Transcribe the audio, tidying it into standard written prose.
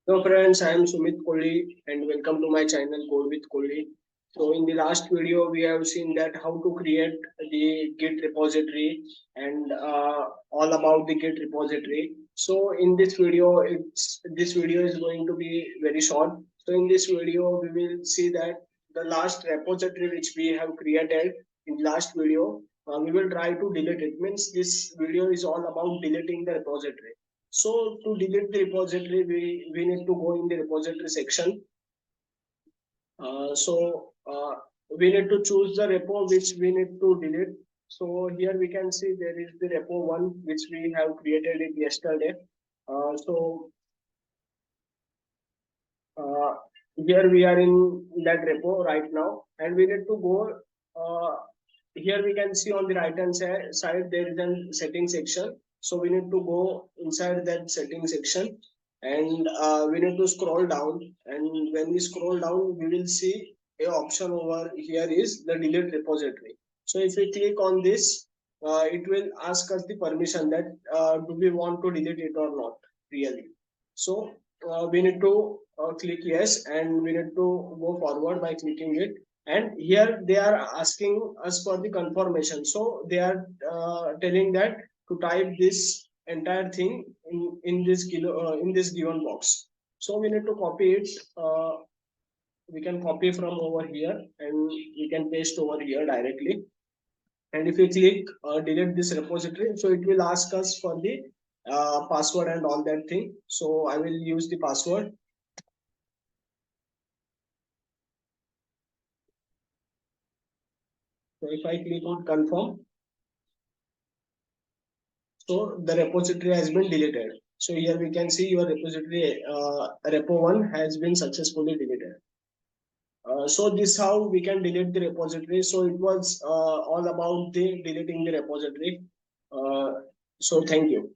Hello friends, I am Sumit Koli and welcome to my channel Code with Koli. So in the last video we have seen that how to create the Git repository and all about the Git repository. So in this video is going to be very short. So in this video we will see that the last repository which we have created in last video, we will try to delete it. Means this video is all about deleting the repository. So to delete the repository, we need to go in the repository section. So we need to choose the repo which we need to delete. So here we can see there is the repo one which we have created it yesterday. So here we are in that repo right now, and we need to go. Here we can see on the right hand side there is a setting section. So we need to go inside that setting section, and we need to scroll down. And when we scroll down, we will see a option over here is the delete repository. So if we click on this, it will ask us the permission that do we want to delete it or not really. So we need to click yes, and we need to go forward by clicking it. And here they are asking us for the confirmation. So they are telling that to type this entire thing in this given box. So we need to copy it. We can copy from over here and we can paste over here directly. And if we click delete this repository, so it will ask us for the password and all that thing. So I will use the password. So if I click on confirm, so the repository has been deleted. So here we can see your repository repo1 has been successfully deleted. So this how we can delete the repository. So it was all about the deleting the repository. So thank you.